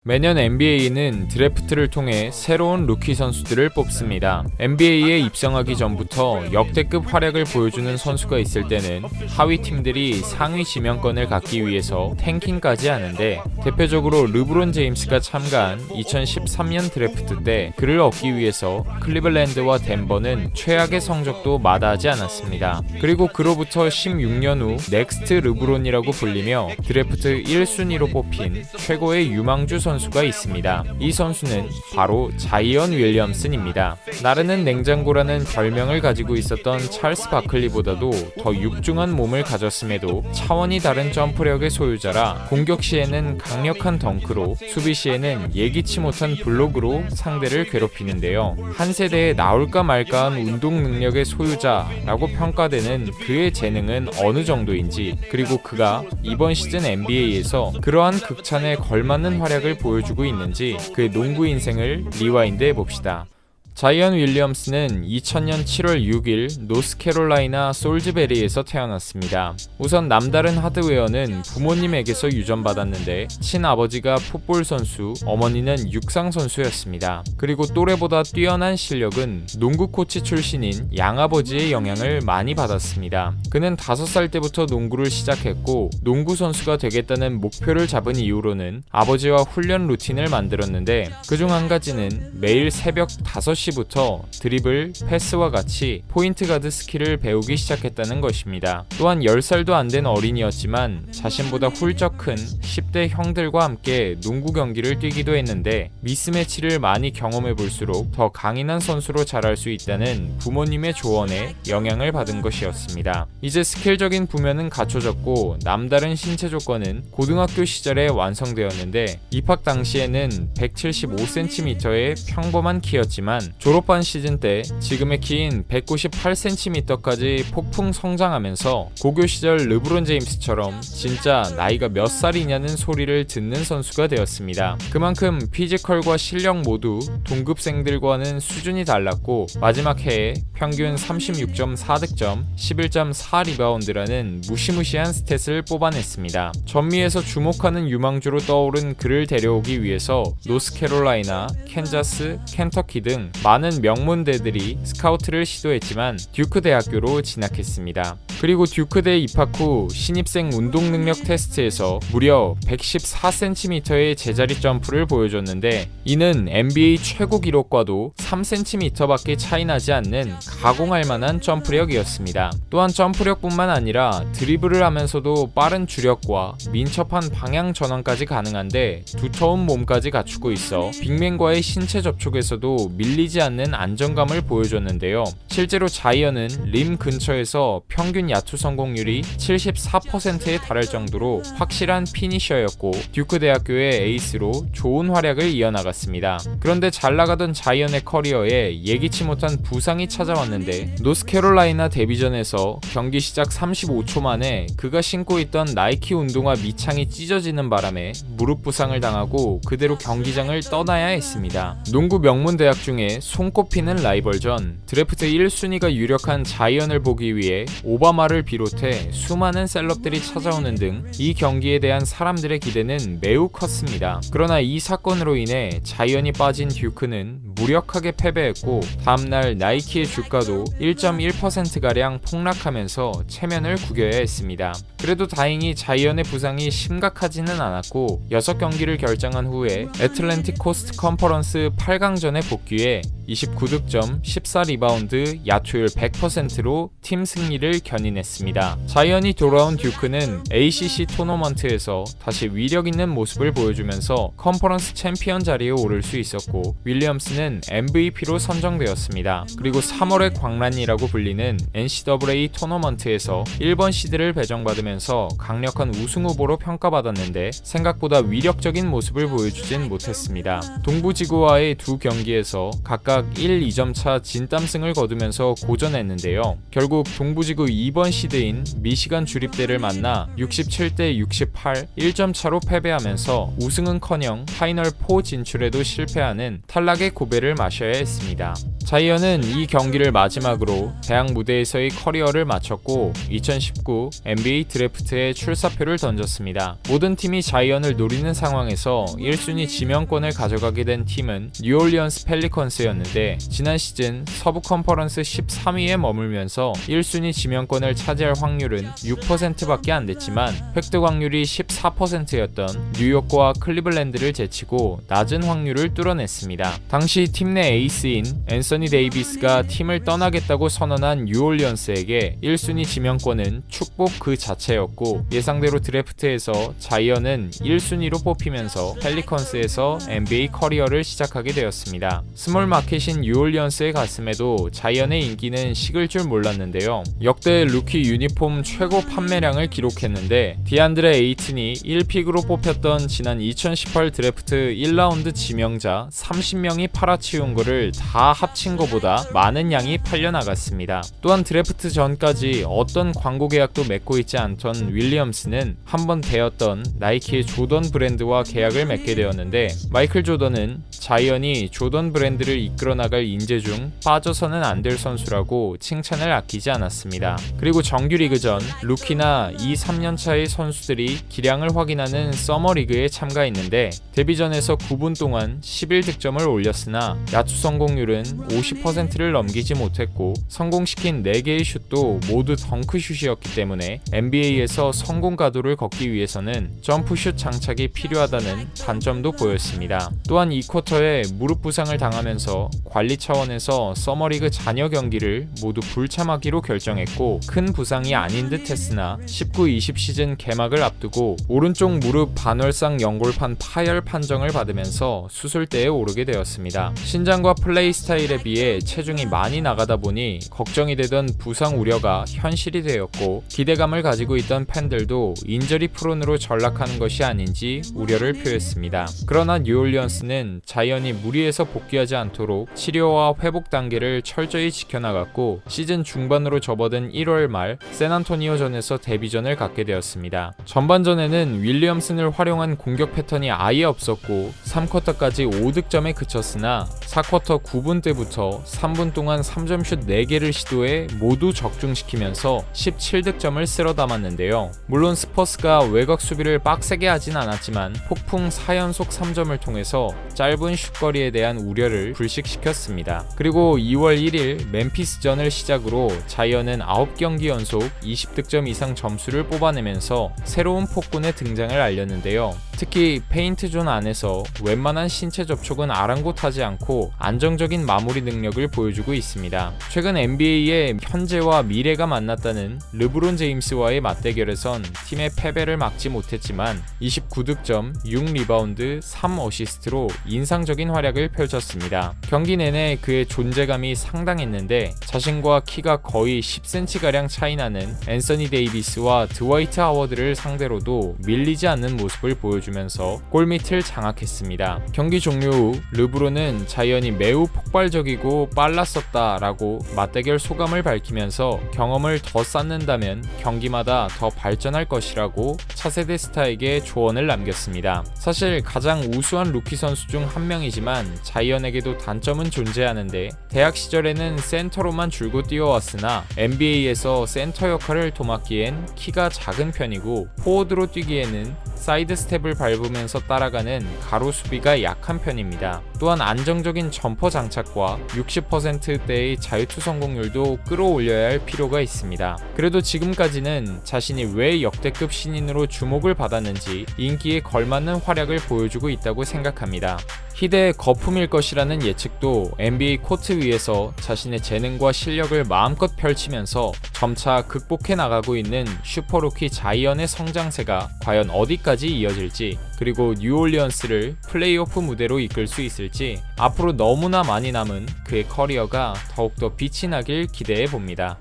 매년 NBA는 드래프트를 통해 새로운 루키 선수들을 뽑습니다. NBA에 입성하기 전부터 역대급 활약을 보여주는 선수가 있을 때는 하위 팀들이 상위 지명권을 갖기 위해서 탱킹까지 하는데, 대표적으로 르브론 제임스가 참가한 2013년 드래프트 때 그를 얻기 위해서 클리블랜드와 덴버는 최악의 성적도 마다하지 않았습니다. 그리고 그로부터 16년 후 넥스트 르브론이라고 불리며 드래프트 1순위로 뽑힌 최고의 유망주 선수가 있습니다. 이 선수는 바로 자이언 윌리엄슨입니다. 나르는 냉장고라는 별명을 가지고 있었던 찰스 바클리보다도 더 육중한 몸을 가졌음에도 차원이 다른 점프력의 소유자라, 공격 시에는 강력한 덩크로, 수비 시에는 예기치 못한 블록으로 상대를 괴롭히는데요. 한 세대에 나올까 말까한 운동 능력의 소유자라고 평가되는 그의 재능은 어느 정도인지, 그리고 그가 이번 시즌 NBA에서 그러한 극찬에 걸맞는 활약을 보여주고 있는지 그의 농구 인생을 리와인드 해봅시다. 자이언 윌리엄스는 2000년 7월 6일 노스캐롤라이나 솔즈베리에서 태어났습니다. 우선 남다른 하드웨어는 부모님에게서 유전받았는데, 친아버지가 풋볼 선수, 어머니는 육상 선수였습니다. 그리고 또래보다 뛰어난 실력은 농구 코치 출신인 양아버지의 영향을 많이 받았습니다. 그는 5살 때부터 농구를 시작했고, 농구 선수가 되겠다는 목표를 잡은 이후로는 아버지와 훈련 루틴을 만들었는데, 그중 한 가지는 매일 새벽 5시부터 드리블, 패스와 같이 포인트 가드 스킬을 배우기 시작했다는 것입니다. 또한 10살도 안 된 어린이였지만 자신보다 훌쩍 큰 10대 형들과 함께 농구 경기를 뛰기도 했는데, 미스매치를 많이 경험해 볼수록 더 강인한 선수로 자랄 수 있다는 부모님의 조언에 영향을 받은 것이었습니다. 이제 스킬적인 부면은 갖춰졌고 남다른 신체 조건은 고등학교 시절에 완성되었는데, 입학 당시에는 175cm의 평범한 키였지만 졸업한 시즌 때 지금의 키인 198cm까지 폭풍 성장하면서 고교 시절 르브론 제임스처럼 진짜 나이가 몇 살이냐는 소리를 듣는 선수가 되었습니다. 그만큼 피지컬과 실력 모두 동급생들과는 수준이 달랐고, 마지막 해에 평균 36.4득점, 11.4리바운드라는 무시무시한 스탯을 뽑아냈습니다. 전미에서 주목하는 유망주로 떠오른 그를 데려오기 위해서 노스캐롤라이나, 캔자스, 켄터키 등 많은 명문대들이 스카우트를 시도했지만 듀크 대학교로 진학했습니다. 그리고 듀크대에 입학 후 신입생 운동능력 테스트에서 무려 114cm의 제자리 점프를 보여줬는데, 이는 NBA 최고 기록과도 3cm밖에 차이 나지 않는 가공할 만한 점프력이었습니다. 또한 점프력뿐만 아니라 드리블을 하면서도 빠른 주력과 민첩한 방향 전환까지 가능한데, 두터운 몸까지 갖추고 있어 빅맨과의 신체 접촉에서도 밀리지 않는 안정감을 보여줬는데요. 실제로 자이언은 림 근처에서 평균 야투 성공률이 74%에 달할 정도로 확실한 피니셔였고, 듀크 대학교의 에이스로 좋은 활약을 이어나갔습니다. 그런데 잘 나가던 자이언의 커리어에 예기치 못한 부상이 찾아왔는데, 노스캐롤라이나 데뷔전에서 경기 시작 35초 만에 그가 신고 있던 나이키 운동화 밑창이 찢어지는 바람에 무릎 부상을 당하고 그대로 경기장을 떠나야 했습니다. 농구 명문 대학 중에 손꼽히는 라이벌전, 드래프트 1순위가 유력한 자이언을 보기 위해 오바마를 비롯해 수많은 셀럽들이 찾아오는 등 이 경기에 대한 사람들의 기대는 매우 컸습니다. 그러나 이 사건으로 인해 자이언이 빠진 듀크는 무력하게 패배했고, 다음날 나이키의 주가도 1.1%가량 폭락하면서 체면을 구겨야 했습니다. 그래도 다행히 자이언의 부상이 심각하지는 않았고, 6경기를 결정한 후에 애틀랜틱 코스트 컨퍼런스 8강전에 복귀해 29득점, 14리바운드, 야투율 100%로 팀 승리를 견인했습니다. 자이언이 돌아온 듀크는 ACC 토너먼트에서 다시 위력 있는 모습을 보여주면서 컨퍼런스 챔피언 자리에 오를 수 있었고, 윌리엄스는 MVP로 선정되었습니다. 그리고 3월의 광란이라고 불리는 NCAA 토너먼트에서 1번 시드를 배정받으면서 강력한 우승 후보로 평가받았는데, 생각보다 위력적인 모습을 보여주진 못했습니다. 동부지구와의 두 경기에서 각각 1, 2점 차 진땀승을 거두면서 고전했는데요. 결국 동부지구 2번 시드인 미시간 주립대를 만나 67대 68, 1점 차로 패배하면서 우승은커녕 파이널 4 진출에도 실패하는 탈락의 고배를 마셔야 했습니다. 자이언은 이 경기를 마지막으로 대학 무대에서의 커리어를 마쳤고 2019 NBA 드래프트에 출사표를 던졌습니다. 모든 팀이 자이언을 노리는 상황에서 1순위 지명권을 가져가게 된 팀은 뉴올리언스 펠리컨스였는데 지난 시즌 서부 컨퍼런스 13위에 머물면서 1순위 지명권을 차지할 확률은 6%밖에 안 됐지만 획득 확률이 14%였던 뉴욕과 클리블랜드를 제치고 낮은 확률을 뚫어냈습니다. 당시 팀 내 에이스인 앤서니 데이비스가 팀을 떠나겠다고 선언한 뉴올리언스에게 1순위 지명권은 축복 그 자체였고 예상대로 드래프트에서 자이언은 1순위로 뽑히면서 펠리컨스에서 NBA 커리어를 시작하게 되었습니다. 스몰 마켓인 뉴올리언스의 가슴에도 자이언의 인기는 식을 줄 몰랐는데요. 역대 루키 유니폼 최고 판매량을 기록했는데 디안드레 에이튼이 1픽으로 뽑혔던 지난 2018 드래프트 1라운드 지명자 30명이 팔아치운 거를 다 합친 것보다 많은 양이 팔려나갔습니다. 또한 드래프트 전까지 어떤 광고 계약도 맺고 있지 않던 윌리엄스는 한번 되었던 나이키의 조던 브랜드와 계약을 맺게 되었는데 마이클 조던은 자이언이 조던 브랜드를 이끌어 나갈 인재 중 빠져서는 안 될 선수라고 칭찬을 아끼지 않았습니다. 그리고 정규리그 전 루키나 2-3년차의 선수들이 기량을 확인하는 서머리그에 참가했는데 데뷔전에서 9분 동안 11득점을 올렸으나 야투 성공률은 50%를 넘기지 못했고 성공시킨 4개의 슛도 모두 덩크슛이었기 때문에 NBA에서 성공 가도를 걷기 위해서는 점프슛 장착이 필요하다는 단점도 보였습니다. 또한 이 쿼터에 무릎 부상을 당하면서 관리 차원에서 서머리그 잔여 경기를 모두 불참하기로 결정했고 큰 부상이 아닌 듯 했으나 19-20 시즌 개막을 앞두고 오른쪽 무릎 반월상 연골판 파열 판정을 받으면서 수술대에 오르게 되었습니다. 신장과 플레이 스타일에 비해 체중이 많이 나가다 보니 걱정이 되던 부상 우려가 현실이 되었고 기대감을 가지고 있던 팬들도 인저리 프론으로 전락하는 것이 아닌지 우려를 표했습니다. 그러나 뉴올리언스는 자이언이 무리해서 복귀하지 않도록 치료와 회복 단계를 철저히 지켜나갔고 시즌 중반으로 접어든 1월 말 샌안토니오전에서 데뷔전을 갖게 되었습니다. 전반전에는 윌리엄슨을 활용한 공격 패턴이 아예 없었고 3쿼터까지 5득점에 그쳤으나 4쿼터 9분 때부터 3분 동안 3점슛 4개를 시도해 모두 적중시키면서 17득점을 쓸어 담았는데요. 물론 스퍼스가 외곽 수비를 빡세게 하진 않았지만 폭풍 4연속 3점을 통해서 짧은 슛거리에 대한 우려를 불식시켰습니다. 그리고 2월 1일 멤피스전을 시작으로 자이언은 9경기 연속 20득점 이상 점수를 뽑아내면서 새로운 폭군의 등장을 알렸는데요. 특히 페인트존 안에서 웬만한 신체 접촉은 아랑곳하지 않고 안정적인 마무리 능력을 보여주고 있습니다. 최근 NBA의 현재와 미래가 만났다는 르브론 제임스와의 맞대결에선 팀의 패배를 막지 못했지만 29득점, 6리바운드, 3어시스트로 인상적인 활약을 펼쳤습니다. 경기 내내 그의 존재감이 상당했는데 자신과 키가 거의 10cm가량 차이나는 앤서니 데이비스와 드와이트 하워드를 상대로도 밀리지 않는 모습을 보여주면서 골밑을 장악했습니다. 경기 종료 후 르브론은 자이언이 매우 폭발적이고 빨랐었다라고 맞대결 소감을 밝히면서 경험을 더 쌓는다면 경기마다 더 발전할 것이라고 차세대 스타에게 조언을 남겼습니다. 사실 가장 우수한 루키 선수 중 한 명이지만 자이언에게도 단점은 존재하는데 대학 시절에는 센터로만 줄곧 뛰어왔으나 NBA에서 센터 역할을 도맡기엔 키가 작은 편이고 포워드로 뛰기에는 사이드 스텝을 밟으면서 따라가는 가로 수비가 약한 편입니다. 또한 안정적인 점퍼 장착과 60%대의 자유투 성공률도 끌어올려야 할 필요가 있습니다. 그래도 지금까지는 자신이 왜 역대급 신인으로 주목을 받았는지 인기에 걸맞는 활약을 보여주고 있다고 생각합니다. 희대의 거품일 것이라는 예측도 NBA 코트 위에서 자신의 재능과 실력을 마음껏 펼치면서 점차 극복해 나가고 있는 슈퍼루키 자이언의 성장세가 과연 어디까지 이어질지, 그리고 뉴올리언스를 플레이오프 무대로 이끌 수 있을지 앞으로 너무나 많이 남은 그의 커리어가 더욱더 빛이 나길 기대해 봅니다.